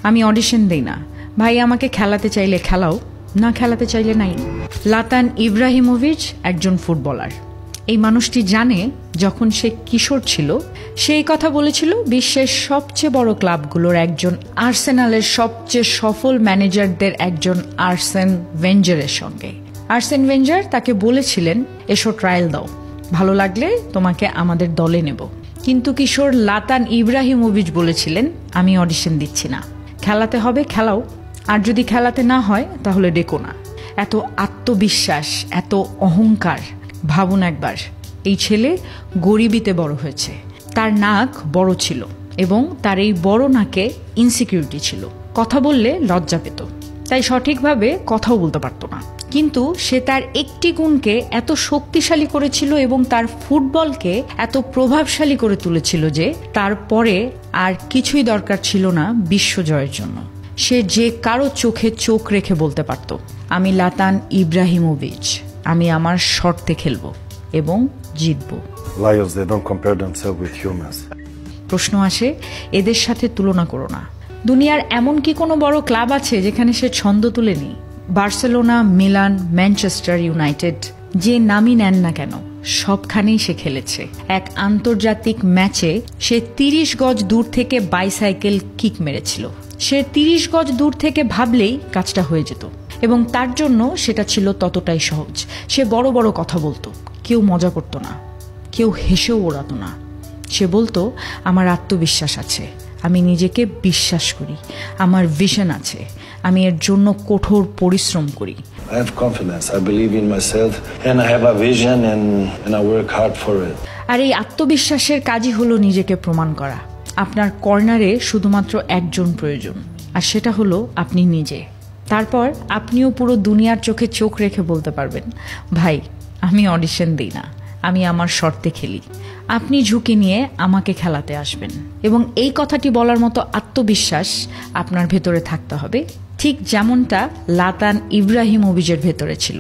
আমি অডিশন দেই না। ভাই আমাকে খেলাতে চাইলে খেলাও, না খেলাতে চাইলে নাই। লাতান ইব্রাহিমোভিচ একজন ফুটবলার। এই মানুষটি জানে যখন সে কিশোর ছিল সেই কথা বলেছিল বিশ্বের সবচেয়ে বড় ক্লাবগুলোর একজন আর্সেনালের সবচেয়ে সফল ম্যানেজারদের একজন আর্সেন ওয়েঞ্জারের সঙ্গে। আর্সেন ওয়েঞ্জার তাকে বলেছিলেন এসো ট্রায়াল দাও, ভালো লাগলে তোমাকে আমাদের দলে নেব। কিন্তু কিশোর লাতান ইব্রাহিমোভিচ বলেছিলেন আমি অডিশন দিচ্ছি না, খেলাতে হবে খেলাও, আর যদি খেলাতে না হয় তাহলে ডেকো না। এত আত্মবিশ্বাস, এত অহংকার। ভাবুন একবার, এই ছেলে গরিবিতে বড় হয়েছে, তার নাক বড় ছিল এবং তার এই বড় নাকে ইনসিকিউরিটি ছিল, কথা বললে লজ্জা পেত, তাই সঠিকভাবে কথাও বলতে পারতো না। কিন্তু সে তার একটি গুণকে এত শক্তিশালী করেছিল এবং তার ফুটবলকে এত প্রভাবশালী করে তুলেছিল যে তারপরে আর কিছুই দরকার ছিল না বিশ্বজয়ের জন্য। সে যে কারো চোখে চোখ রেখে বলতে পারত আমি লাতান ইব্রাহিমোভিচ, আমি আমার শর্তে খেলব এবং জিতব। Lions, they don't compare themselves with humans. প্রশ্ন আসে, এদের সাথে তুলনা করো না। দুনিয়ার এমন কি কোনো বড় ক্লাব আছে যেখানে সে ছন্দ তুলেনি? বার্সেলোনা, মিলান, ম্যানচেস্টার ইউনাইটেড, যে নামই নেন না কেন সবখানেই সে খেলেছে। এক আন্তর্জাতিক ম্যাচে সে 30 গজ দূর থেকে বাইসাইকেল কিক মেরেছিল। সে 30 গজ দূর থেকে ভাবলেই কাজটা হয়ে যেত এবং তার জন্য সেটা ছিল ততটাই সহজ। সে বড় বড় কথা বলতো, কেউ মজা করতো না, কেউ হেসেও ওড়াতো না। সে বলতো আমার আত্মবিশ্বাস আছে, আমি নিজেকে বিশ্বাস করি, আমার ভিশন আছে, আমি এর জন্য কঠোর পরিশ্রম করি। I have confidence, I believe in myself and I have a vision and I work hard for it. আর এই আত্মবিশ্বাসের কাজই হলো নিজেকে প্রমাণ করা। আপনার কর্নারে শুধুমাত্র একজন প্রয়োজন, আর সেটা হলো আপনি নিজে। তারপর আপনিও পুরো দুনিয়ার চোখে চোখ রেখে বলতে পারবেন ভাই আমি অডিশন দিই না, আমি আমার শর্তে খেলি, আপনি ঝুঁকি নিয়ে আমাকে খেলাতে আসবেন। এবং এই কথাটি বলার মতো আত্মবিশ্বাস আপনার ভেতরে থাকতে হবে, ঠিক যেমনটা লাতান ইব্রাহিমোভিচের ভেতরে ছিল।